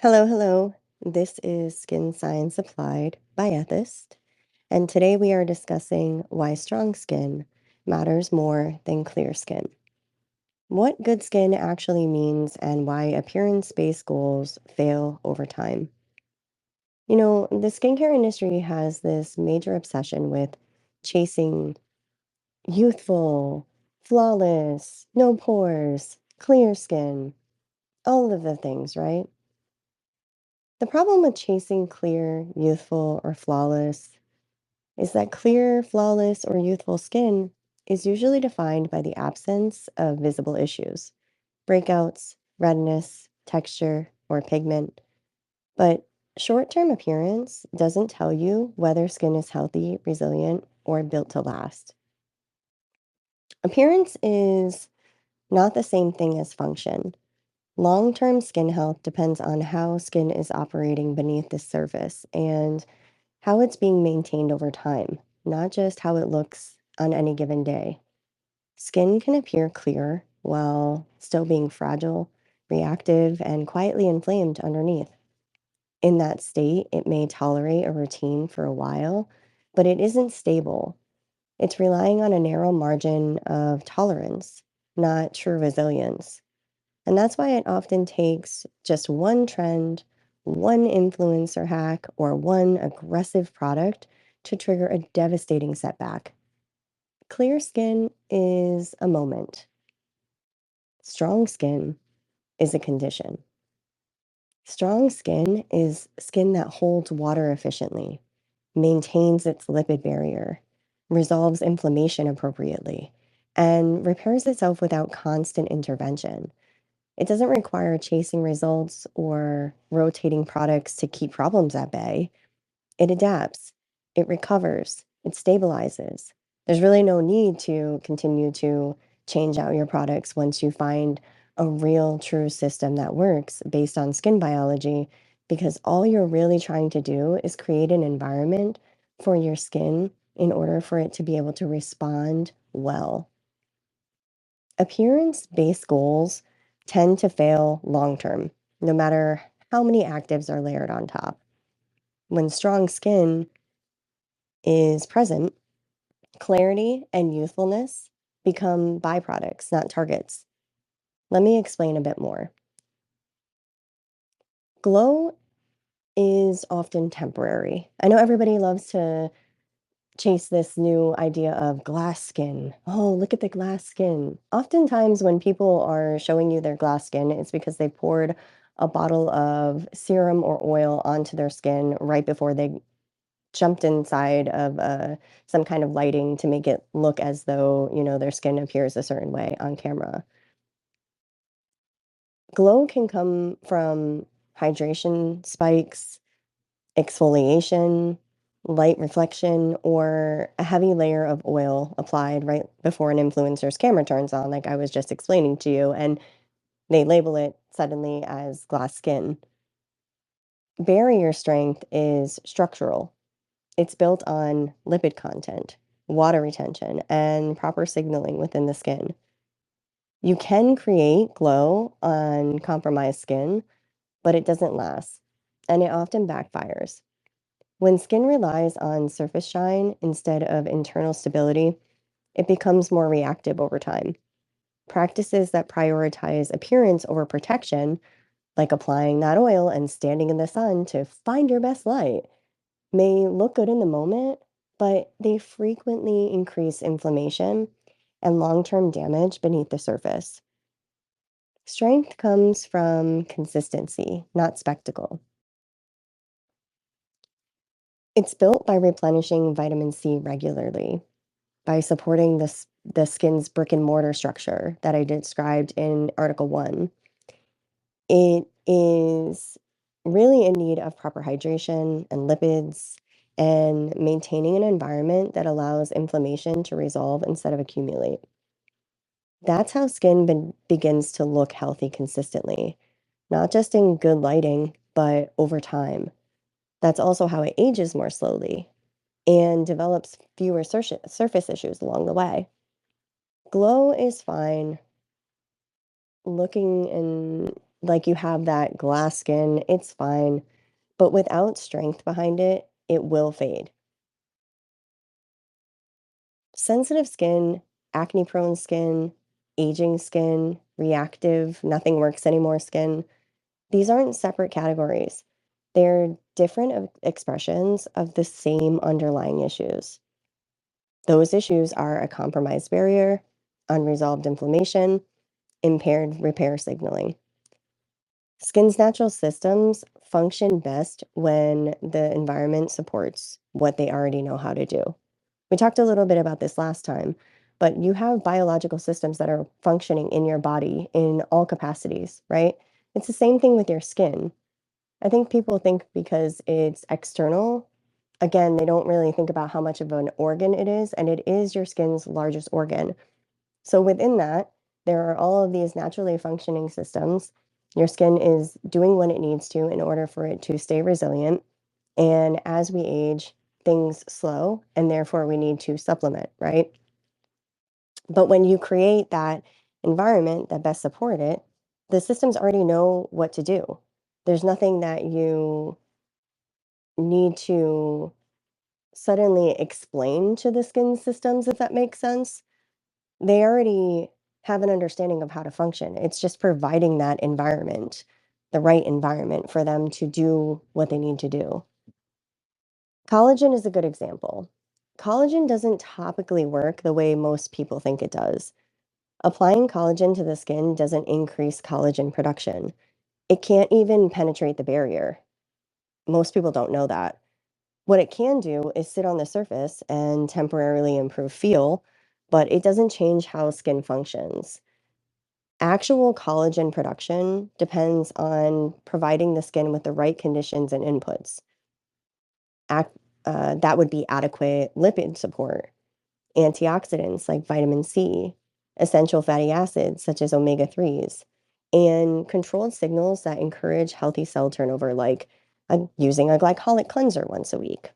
Hello, hello. This is Skin Science Applied by Ethist, and today we are discussing why strong skin matters more than clear skin. What good skin actually means and why appearance-based goals fail over time. The skincare industry has this major obsession with chasing youthful, flawless, no pores, clear skin, all of the things, right? The problem with chasing clear, youthful, or flawless is that clear, flawless, or youthful skin is usually defined by the absence of visible issues, breakouts, redness, texture, or pigment. But short term appearance doesn't tell you whether skin is healthy, resilient, or built to last. Appearance is not the same thing as function. Long term skin health depends on how skin is operating beneath the surface and how it's being maintained over time, not just how it looks on any given day. Skin can appear clear while still being fragile, reactive, and quietly inflamed underneath. In that state, it may tolerate a routine for a while, but it isn't stable. It's relying on a narrow margin of tolerance, not true resilience. And that's why it often takes just one trend, one influencer hack, or one aggressive product to trigger a devastating setback. Clear skin is a moment, strong skin is a condition. Strong skin is skin that holds water efficiently, maintains its lipid barrier, resolves inflammation appropriately, and repairs itself without constant intervention. It doesn't require chasing results or rotating products to keep problems at bay. It adapts, it recovers, it stabilizes. There's really no need to continue to change out your products once you find a real, true system that works based on skin biology, because all you're really trying to do is create an environment for your skin in order for it to be able to respond well. Appearance-based goals tend to fail long term, no matter how many actives are layered on top. When strong skin is present, clarity and youthfulness become byproducts, not targets. Let me explain a bit more. Glow is often temporary. I know everybody loves to chase this new idea of glass skin. Oh, look at the glass skin. Oftentimes, when people are showing you their glass skin, it's because they poured a bottle of serum or oil onto their skin right before they jumped inside of some kind of lighting to make it look as though, their skin appears a certain way on camera. Glow can come from hydration spikes, exfoliation, light reflection, or a heavy layer of oil applied right before an influencer's camera turns on, like I was just explaining to you, and they label it suddenly as glass skin. Barrier strength is structural. It's built on lipid content, water retention, and proper signaling within the skin. You can create glow on compromised skin, but it doesn't last, and it often backfires. When skin relies on surface shine instead of internal stability, it becomes more reactive over time. Practices that prioritize appearance over protection, like applying that oil and standing in the sun to find your best light, may look good in the moment, but they frequently increase inflammation and long term damage beneath the surface. Strength comes from consistency, not spectacle. It's built by replenishing vitamin C regularly, by supporting the skin's brick and mortar structure that I described in Article 1. It is really in need of proper hydration and lipids and maintaining an environment that allows inflammation to resolve instead of accumulate. That's how skin begins to look healthy consistently, not just in good lighting, but over time. That's also how it ages more slowly and develops fewer surface issues along the way. Glow is fine looking and like you have that glass skin, it's fine. But without strength behind it, it will fade. Sensitive skin, acne prone skin, aging skin, reactive, nothing works anymore skin, these aren't separate categories. They're different expressions of the same underlying issues. Those issues are a compromised barrier, unresolved inflammation, impaired repair signaling. Skin's natural systems function best when the environment supports what they already know how to do. We talked a little bit about this last time, but you have biological systems that are functioning in your body in all capacities, right? It's the same thing with your skin. I think people think because it's external, again, they don't really think about how much of an organ it is, and it is your skin's largest organ. So within that, there are all of these naturally functioning systems. Your skin is doing what it needs to in order for it to stay resilient. And as we age, things slow, and therefore we need to supplement, right? But when you create that environment that best support it, the systems already know what to do. There's nothing that you need to suddenly explain to the skin systems, if that makes sense. They already have an understanding of how to function. It's just providing that environment, the right environment for them to do what they need to do. Collagen is a good example. Collagen doesn't topically work the way most people think it does. Applying collagen to the skin doesn't increase collagen production. It can't even penetrate the barrier. Most people don't know that. What it can do is sit on the surface and temporarily improve feel, but it doesn't change how skin functions. Actual collagen production depends on providing the skin with the right conditions and inputs. Ac- that would be adequate lipid support, antioxidants like vitamin C, essential fatty acids such as omega 3s, and controlled signals that encourage healthy cell turnover, like using a glycolic cleanser once a week.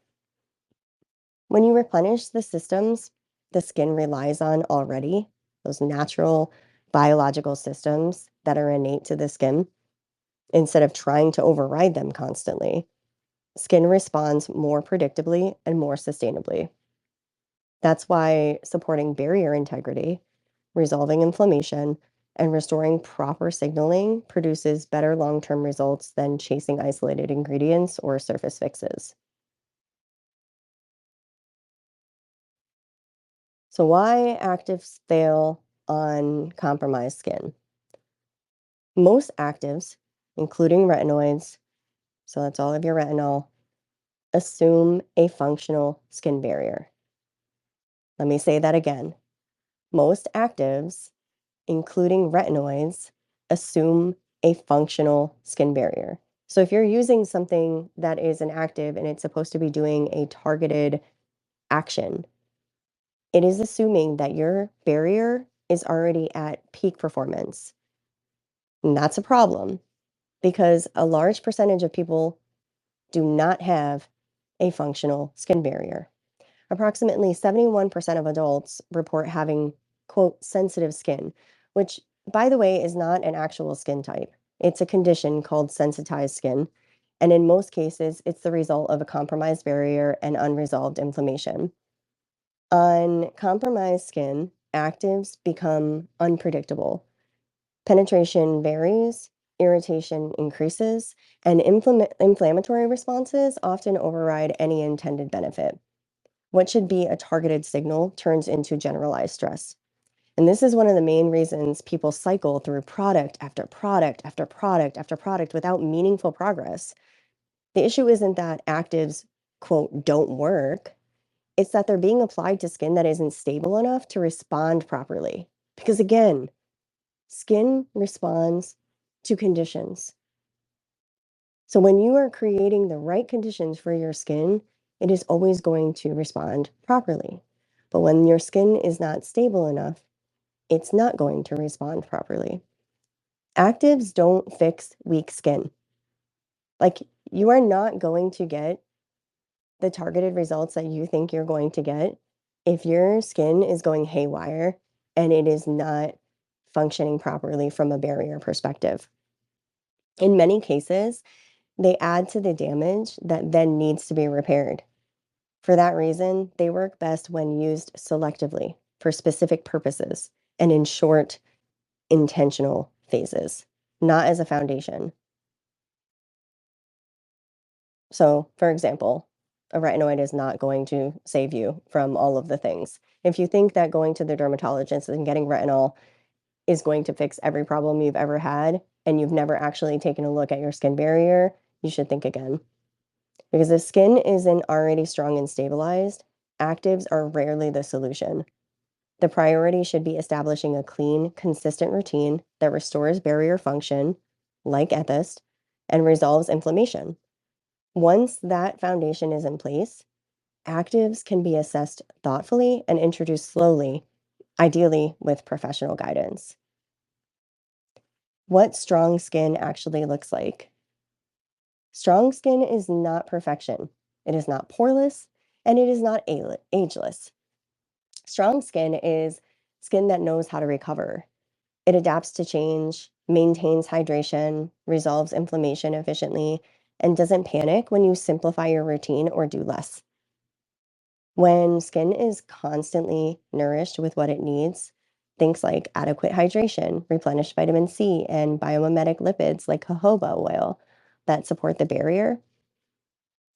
When you replenish the systems the skin relies on already, those natural biological systems that are innate to the skin, instead of trying to override them constantly, skin responds more predictably and more sustainably. That's why supporting barrier integrity, resolving inflammation, and restoring proper signaling produces better long term results than chasing isolated ingredients or surface fixes. So, why actives fail on compromised skin? Most actives, including retinoids, so that's all of your retinol, assume a functional skin barrier. Let me say that again. Most actives, including retinoids, assume a functional skin barrier. So if you're using something that is an active and it's supposed to be doing a targeted action, it is assuming that your barrier is already at peak performance. And that's a problem because a large percentage of people do not have a functional skin barrier. Approximately 71% of adults report having, quote, sensitive skin, which, by the way, is not an actual skin type. It's a condition called sensitized skin. And in most cases, it's the result of a compromised barrier and unresolved inflammation. On compromised skin, actives become unpredictable. Penetration varies, irritation increases, and inflammatory responses often override any intended benefit. What should be a targeted signal turns into generalized stress. And this is one of the main reasons people cycle through product after product after product after product without meaningful progress. The issue isn't that actives, quote, don't work. It's that they're being applied to skin that isn't stable enough to respond properly. Because again, skin responds to conditions. So when you are creating the right conditions for your skin, it is always going to respond properly. But when your skin is not stable enough, it's not going to respond properly. Actives don't fix weak skin. Like, you are not going to get the targeted results that you think you're going to get if your skin is going haywire and it is not functioning properly from a barrier perspective. In many cases, they add to the damage that then needs to be repaired. For that reason, they work best when used selectively for specific purposes and in short, intentional phases, not as a foundation. So, for example, a retinoid is not going to save you from all of the things. If you think that going to the dermatologist and getting retinol is going to fix every problem you've ever had, and you've never actually taken a look at your skin barrier, you should think again. Because if skin isn't already strong and stabilized, actives are rarely the solution. The priority should be establishing a clean, consistent routine that restores barrier function, like Ethist, and resolves inflammation. Once that foundation is in place, actives can be assessed thoughtfully and introduced slowly, ideally with professional guidance. What strong skin actually looks like. Strong skin is not perfection. It is not poreless, and it is not ageless. Strong skin is skin that knows how to recover. It adapts to change, maintains hydration, resolves inflammation efficiently, and doesn't panic when you simplify your routine or do less. When skin is constantly nourished with what it needs, things like adequate hydration, replenished vitamin C, and biomimetic lipids like jojoba oil that support the barrier,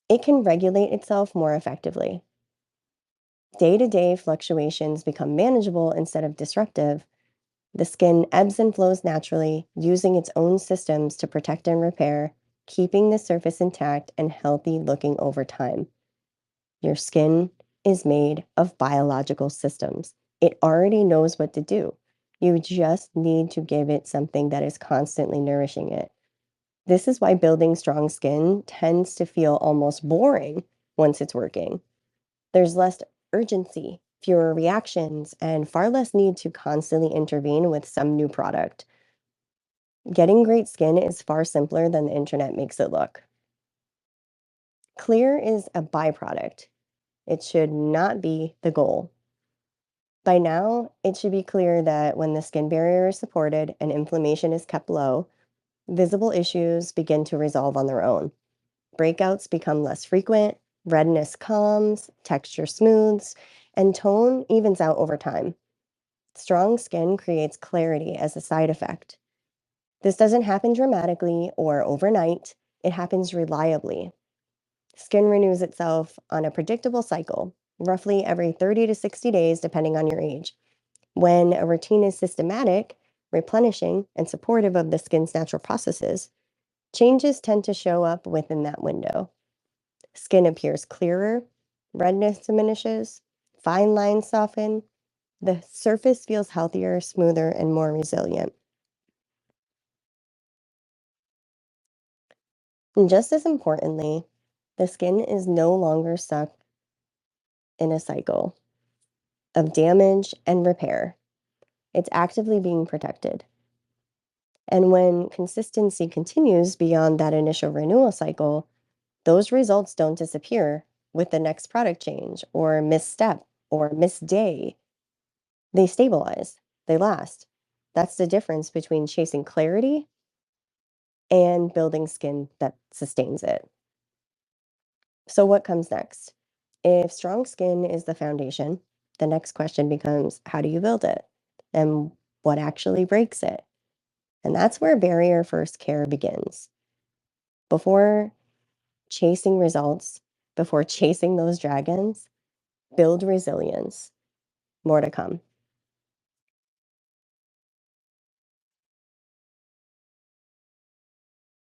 it can regulate itself more effectively. Day to day fluctuations become manageable instead of disruptive. The skin ebbs and flows naturally, using its own systems to protect and repair, keeping the surface intact and healthy looking over time. Your skin is made of biological systems. It already knows what to do. You just need to give it something that is constantly nourishing it. This is why building strong skin tends to feel almost boring once it's working. There's less urgency, fewer reactions, and far less need to constantly intervene with some new product. Getting great skin is far simpler than the internet makes it look. Clear is a byproduct. It should not be the goal. By now, it should be clear that when the skin barrier is supported and inflammation is kept low, visible issues begin to resolve on their own. Breakouts become less frequent, redness calms, texture smooths, and tone evens out over time. Strong skin creates clarity as a side effect. This doesn't happen dramatically or overnight, it happens reliably. Skin renews itself on a predictable cycle, roughly every 30 to 60 days, depending on your age. When a routine is systematic, replenishing, and supportive of the skin's natural processes, changes tend to show up within that window. Skin appears clearer, redness diminishes, fine lines soften, the surface feels healthier, smoother, and more resilient. And just as importantly, the skin is no longer stuck in a cycle of damage and repair. It's actively being protected. And when consistency continues beyond that initial renewal cycle, those results don't disappear with the next product change or misstep or missed day. They stabilize, they last. That's the difference between chasing clarity and building skin that sustains it. So, what comes next? If strong skin is the foundation, the next question becomes how do you build it? And what actually breaks it? And that's where barrier first care begins. Before chasing results, before chasing those dragons, build resilience. More to come.